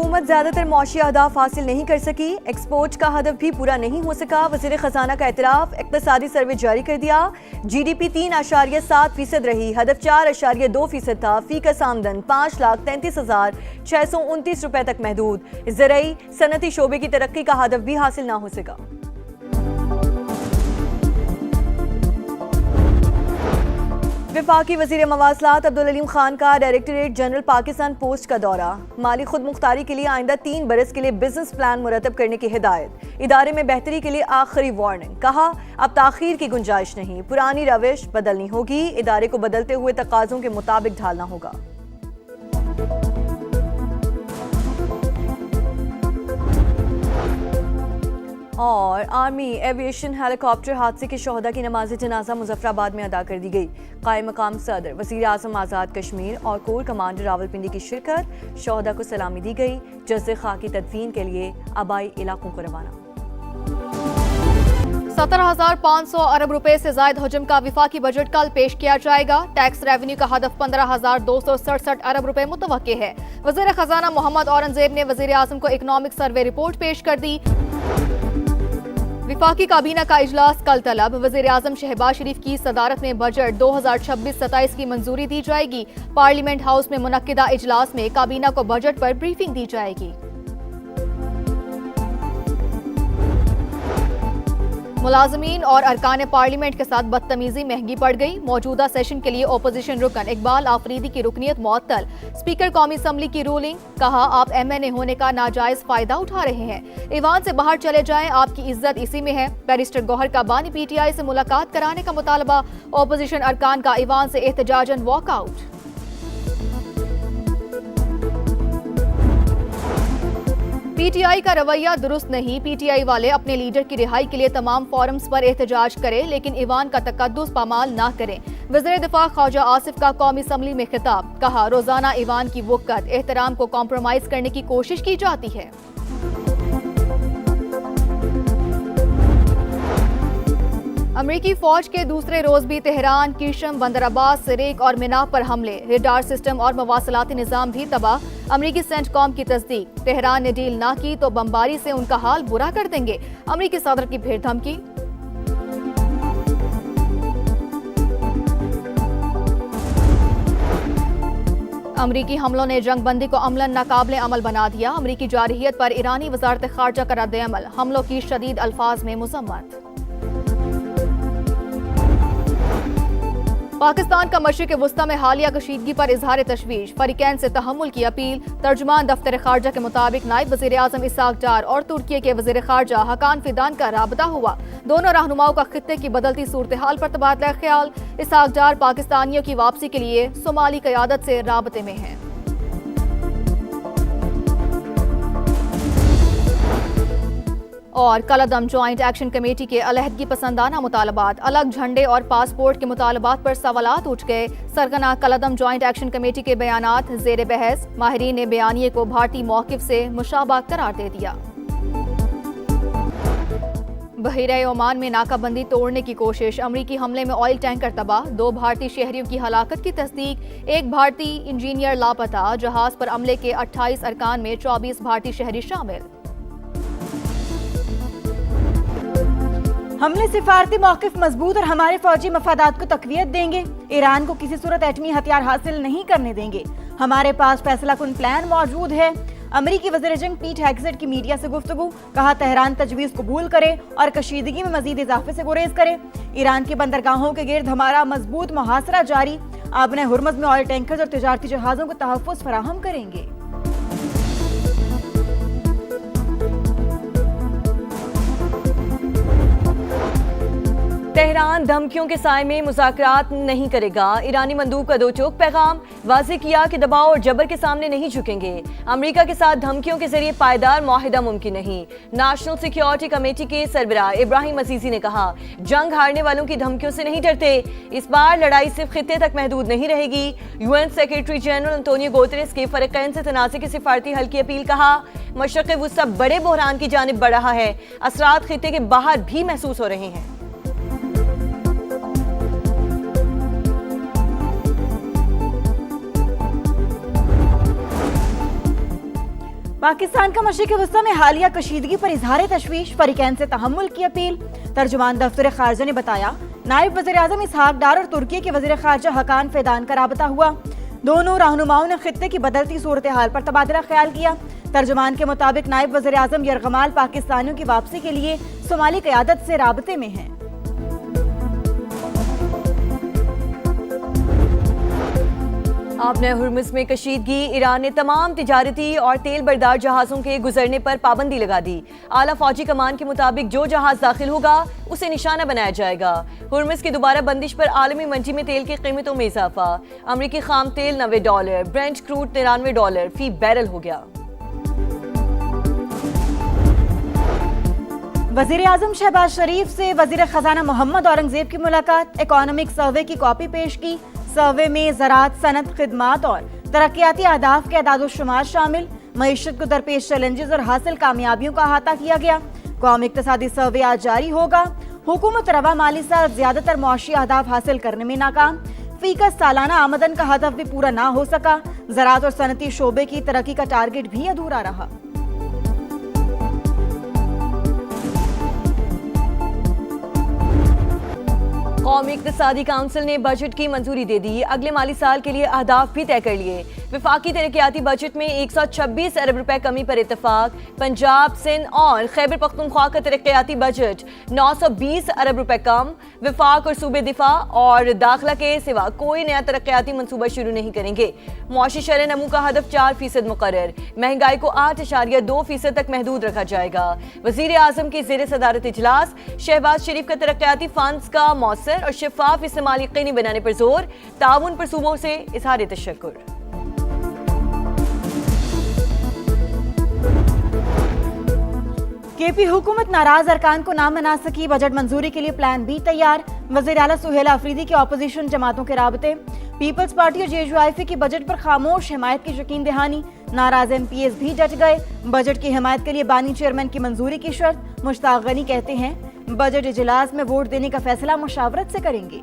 हुकूमत ज्यादातर मौशी अहदाफ हासिल नहीं कर सकी, एक्सपोर्ट का हदफ भी पूरा नहीं हो सका। वज़ीर खजाना का एतराफ, इक़्तिसादी सर्वे जारी कर दिया। GDP 3.7% रही, हदफ 4.2% था। फी कस आमदन 5,33,629 रुपए तक महदूद। ज़रई सनती शोबे की तरक्की का हदफ भी हासिल ना हो सका। वफाकी वज़ीर मवासलात अब्दुल अलीम खान का डायरेक्टरेट जनरल पाकिस्तान पोस्ट का दौरा। माली खुद मुख्तारी के लिए आइंदा 3 बरस के लिए बिजनेस प्लान मुरतब करने की हिदायत। इदारे में बेहतरी के लिए आखिरी वार्निंग। कहा अब ताखीर की गुंजाइश नहीं, पुरानी रविश बदलनी होगी। इदारे को बदलते हुए तकाज़ों के मुताबिक ढालना होगा। और आर्मी एविएशन हेलीकॉप्टर हादसे के शोहदा की नमाज जनाजा मुजफ्फराबाद में अदा कर दी गई। कायम मकाम सदर, वज़ीर आज़म आज़ाद कश्मीर और कोर कमांडर रावलपिंडी की शिरकत। शोहदा को सलामी दी गई। जज़्बे खाकी तदफीन के लिए आबाई इलाकों को रवाना। 17,500 अरब रुपए से जायद हजम का विफाकी बजट कल पेश किया जाएगा। टैक्स रेवेन्यू का हदफ 15,267 अरब रुपए मुतवक्के है। वज़ीर खजाना मोहम्मद औरंगजेब ने वज़ीर आज़म को इकनॉमिक सर्वे रिपोर्ट पेश कर दी। विफाकी काबीना का इजलास कल तलब। वज़ीर आज़म शहबाज शरीफ की सदारत में बजट 2026-27 की मंजूरी दी जाएगी। पार्लियामेंट हाउस में मुनक्किदा इजलास में काबीना को बजट पर ब्रीफिंग दी जाएगी। मुलाजमीन और अरकान पार्लियामेंट के साथ बदतमीजी महंगी पड़ गई। मौजूदा सेशन के लिए ओपोजिशन रुकन इकबाल आफरीदी की रुकनियत मुअत्तल। स्पीकर कौमी असम्बली की रूलिंग। कहा आप MNA होने का नाजायज फायदा उठा रहे हैं, ईवान से बाहर चले जाएं, आपकी इज्जत इसी में है। बैरिस्टर गौहर का बानी PTI से मुलाकात कराने का मुतालबा। ओपोजिशन अरकान का ईवान से एहतजाजन वॉकआउट। PTI का रवैया दुरुस्त नहीं। PTI वाले अपने लीडर की रिहाई के लिए तमाम फोरम्स पर एहतजाज करें, लेकिन ईवान का तकद्दुस पामाल ना करें। वज़ीर दिफा ख्वाजा आसिफ का कौमी असम्बली में खिताब। कहा रोजाना ईवान की वक़्त एहतराम को कॉम्प्रोमाइज करने की कोशिश की जाती है। अमरीकी फौज के दूसरे रोज भी तेहरान, कीशम, बंदर अब्बास, सिरेक और मिनाह पर हमले। रेडार सिस्टम और मवासलाती निज़ाम भी तबाह। अमरीकी सेंटकॉम की तस्दीक। तेहरान ने डील ना की तो बमबारी से उनका हाल बुरा कर देंगे। अमरीकी सदर की फिर धमकी। अमरीकी हमलों ने जंगबंदी को अमलन नाकाबिले अमल बना दिया। अमरीकी जारहियत पर ईरानी वजारत खारजा का रद्द-ए-अमल। हमलों की शदीद अल्फाज में मुज़म्मत। पाकिस्तान का मशरिक़ वुस्ता में हालिया कशीदगी पर इजहार तशवीश। फरीकैन से तहम्मुल की अपील। तर्जुमान दफ्तर खारजा के मुताबिक नायब वज़ीर आज़म इसाक डार और तुर्की के वज़ीर खारजा हकान फिदान का राबता हुआ। दोनों रहनुमाओं का खित्ते की बदलती सूरत हाल पर तबादला ख्याल। इसाक डार पाकिस्तानियों की वापसी के लिए सोमाली क़यादत से राबते में हैं। और कलअदम ज्वाइंट एक्शन कमेटी के अलहदगी पसंदाना मुतालबात। अलग झंडे और पासपोर्ट के मुतालबात पर सवालात उठ गए। सरगना कलअदम ज्वाइंट एक्शन कमेटी के बयानात ज़ेर बहस। माहिरीन ने बयानिए को भारतीय मौक़िफ़ से मुशाबा करार दे दिया। बहरीन ओमान में नाकाबंदी तोड़ने की कोशिश। अमरीकी हमले में ऑयल टैंकर तबाह। 2 भारतीय शहरियों की हलाकत की तस्दीक। 1 भारतीय इंजीनियर लापता। जहाज पर अमले के 28 अरकान में 24 भारतीय शहरी शामिल। हमने सिफारती मौक़िफ़ मजबूत और हमारे फौजी मफादात को तक़वियत देंगे। ईरान को किसी सूरत एटमी हथियार हासिल नहीं करने देंगे। हमारे पास फैसला कुन प्लान मौजूद है। अमरीकी वज़ीर जंग पीट हेग्सेट की मीडिया से गुफ्तगू। कहा तेहरान तजवीज़ कबूल करे और कशीदगी में मजीद इजाफे से गुरेज करे। ईरान की बंदरगाहों के गिर्द हमारा मजबूत मुहासरा जारी। आबने हुर्मज़ में ऑयल टैंकर्स और तिजारती जहाज़ों को तहफ़्फ़ुज़ फराहम करेंगे। तेहरान धमकियों के साए में मुज़ाकरात नहीं करेगा। ईरानी मंदूब का 2 टोक पैगाम। वाज़ेह किया कि दबाव और जबर के सामने नहीं झुकेंगे। अमेरिका के साथ धमकियों के जरिए पायदार मुआहिदा मुमकिन नहीं। नेशनल सिक्योरिटी कमेटी के सरबराह इब्राहिम अजीजी ने कहा जंग हारने वालों की धमकियों से नहीं डरते। इस बार लड़ाई सिर्फ खित्ते तक महदूद नहीं रहेगी। UN secretary general Antonio Guterres के फरीकैन से तनाज़े के सिफारती हल की अपील। कहा मशरिक़ वुस्ता बड़े बहरान की जानिब बढ़ रहा है। असरात खित्ते के बाहर भी महसूस हो रहे हैं। पाकिस्तान का मशरिक़ वस्ता में हालिया कशीदगी पर इजहार तशवीश, फरीकैन से तहम्मुल की अपील। तर्जुमान दफ्तर खारजा ने बताया, नायब वज़ीर आज़म इसहाक डार और तुर्की के वज़ीर खारजा हकान फैदान का राबता हुआ। दोनों रहनुमाओं ने खित्ते की बदलती सूरत हाल पर तबादला ख्याल किया। तर्जुमान के मुताबिक नायब वज़ीर आज़म यरगमाल पाकिस्तानियों की वापसी के लिए सोमाली क़यादत से राबते में हैं। आपने हुर्मुज़ में कशीदगी, ईरान ने तमाम तिजारती और तेल बरदार जहाज़ों के गुजरने पर पाबंदी लगा दी। आला फौजी कमान के मुताबिक जो जहाज़ दाखिल होगा उसे निशाना बनाया जाएगा। हुर्मुज़ की दोबारा बंदिश पर आलमी मंडी में तेल की कीमतों में इजाफा। अमरीकी खाम तेल $90, ब्रेंट क्रूड $93 फी बैरल हो गया। वज़ीर आज़म शहबाज शरीफ से वज़ीर ख़जाना मोहम्मद औरंगज़ेब की मुलाकात। इकोनॉमिक सर्वे की कॉपी पेश की। सर्वे में ज़राअत, सनत, खिदमात और तरक्याती अहदाफ के अदाद-ओ-शुमार शामिल। मईशत को दरपेश चैलेंजेस और हासिल कामयाबियों का अहाता किया गया। कौमी इक़्तिसादी सर्वे आज जारी होगा। हुकूमत रवा माली साल ज़्यादातर मुआशी अहदाफ हासिल करने में नाकाम। फीकस सालाना आमदन का हदफ भी पूरा ना हो सका। ज़राअत और सनती शोबे की तरक्की का टारगेट भी अधूरा रहा। कौमी इक़्तिसादी काउंसिल ने बजट की मंजूरी दे दी। अगले माली साल के लिए अहदाफ भी तय कर लिए। विफाकी तरक्याती बजट में 126 अरब रुपए कमी पर इत्तफाक। पंजाब, सिंध और खैबर पख्तूनख्वा का तरक्याती बजट 920 अरब रुपए कम। विफाक और सूबे दिफा और दाखिला के सिवा कोई नया तरक्याती मनसूबा शुरू नहीं करेंगे। मुआशी शरह नमू का हदफ 4% मुकर्रर। महंगाई को 8.2% तक महदूद रखा जाएगा। वज़ीर आज़म की ज़ेर सदारत इजलास। शहबाज शरीफ का तरक्याती फंड्स का मौसर और शफाफ इस्तेमाल यकीनी बनाने पर जोर। ताउन पर सूबों से इज़हार तशक्कुर। केपी हुकूमत नाराज अरकान को ना मना सकी। बजट मंजूरी के लिए प्लान बी तैयार। वज़ीर आला सुहेल आफरीदी के ऑपोजिशन जमातों के राबते। पीपल्स पार्टी और JUIF की बजट पर खामोश हिमायत की यकीन दहानी। नाराज MPs भी डट गए। बजट की हिमायत के लिए बानी चेयरमैन की मंजूरी की शर्त। मुश्ताक गनी कहते हैं, बजट इजलास में वोट देने का फैसला मुशावरत से करेंगे।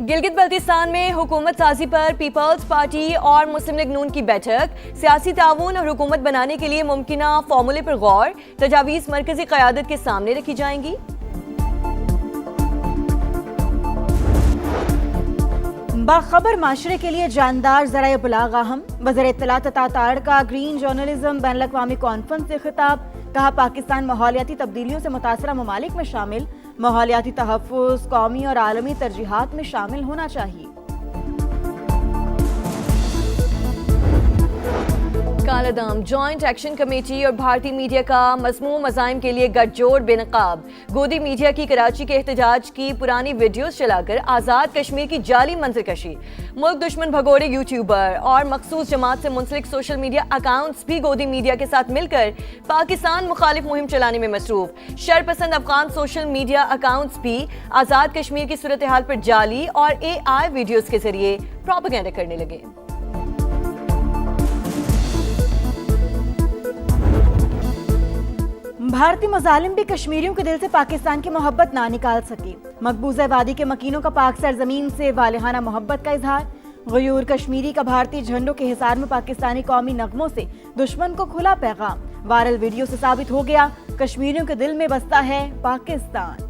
गिलगित बल्तिस्तान में हुकूमत साजी पर पीपल्स पार्टी और मुस्लिम लीग नून की बैठक। सियासी ताउन और हुकूमत बनाने के लिए मुमकिना फॉर्मूले पर गौर। तजावीज़ मरकजी क़यादत के सामने रखी जाएंगी। बाखबर माशरे के लिए जानदार ज़राए बुलाग अहम। वज़ीर इत्तलात ताताड़ का ग्रीन जर्नलिज्म बैनुल अक़वामी कॉन्फ्रेंस से खिताब। कहा, पाकिस्तान माहौलियाती तब्दीलियों से मुतासरा ममालिक में शामिल। माहौलियाती तहफ़्फ़ुज़ कौमी और आलमी तरजीहात में शामिल होना चाहिए। कालादम जॉइंट एक्शन कमेटी और भारतीय मीडिया का मज़मूम मज़ाइम के लिए गठजोड़ बेनकाब। गोदी मीडिया की कराची के एहतजाज की पुरानी वीडियोस चलाकर आज़ाद कश्मीर की जाली मंजरकशी। मुल्क दुश्मन भगोड़े यूट्यूबर और मखसूस जमात से मुंसलिक सोशल मीडिया अकाउंट्स भी गोदी मीडिया के साथ मिलकर पाकिस्तान मुखालिफ मुहिम चलाने में मसरूफ। शरपसंद अफगान सोशल मीडिया अकाउंट्स भी आज़ाद कश्मीर की सूरत हाल पर जाली और AI वीडियोस के जरिए प्रोपेगेंडा करने लगे। भारतीय मुजालिम भी कश्मीरियों के दिल से पाकिस्तान की मोहब्बत ना निकाल सके। मकबूजा वादी के मकीनों का पाक सरजमीन से वालिहाना मोहब्बत का इजहार। गयूर कश्मीरी का भारतीय झंडों के हिसार में पाकिस्तानी कौमी नगमों से दुश्मन को खुला पैगाम। वायरल वीडियो से साबित हो गया, कश्मीरियों के दिल में बसता है पाकिस्तान।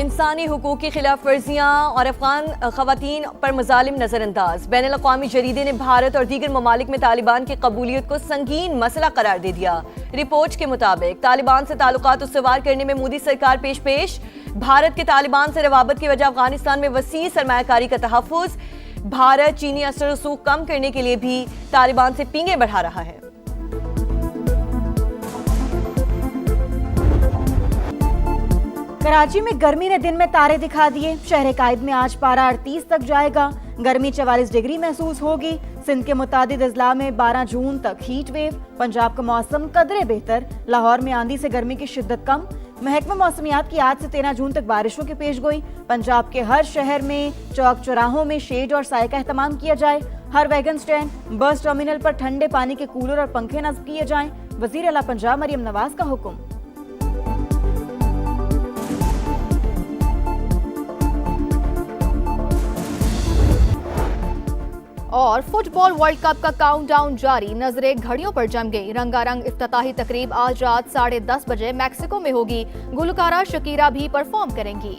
इंसानी हुकूक की खिलाफ वर्जियाँ और अफगान खवातीन पर मजालिम नजरअंदाज। बैनुल अक़वामी जरीदे ने भारत और दीगर ममालिक में तालिबान की कबूलियत को संगीन मसला करार दे दिया। रिपोर्ट के मुताबिक तालिबान से ताल्लुकात उसवार करने में मोदी सरकार पेश। भारत के तालिबान से रवाबत की वजह अफगानिस्तान में वसी सरमायाकारी का तहफ़्फ़ुज़। भारत चीनी असर रसूख कम करने के लिए भी तालिबान से पींगे बढ़ा रहा है। कराची में गर्मी ने दिन में तारे दिखा दिए। शहर कायद में आज पारा 38 तक जाएगा। गर्मी 44 डिग्री महसूस होगी। सिंध के मुतादिद अजला में 12 जून तक हीट वेव। पंजाब का मौसम कदरे बेहतर। लाहौर में आंधी से गर्मी की शिद्दत कम। महकमा मौसमियात की आज से 13 जून तक बारिशों की पेशगोई। पंजाब के हर शहर में चौक चौराहों में शेड और साए का एहतमाम किया जाए। हर वैगन स्टैंड, बस टर्मिनल पर ठंडे पानी के कूलर और पंखे नस्ब किए जाएं। वजीर आला पंजाब मरियम नवाज का हुक्म। और फुटबॉल वर्ल्ड कप का काउंटडाउन जारी, नजरें घड़ियों पर जम गई। रंगारंग इफ्तिताही तकरीब आज रात 10:30 बजे मैक्सिको में होगी। गुलकारा शकीरा भी परफॉर्म करेंगी।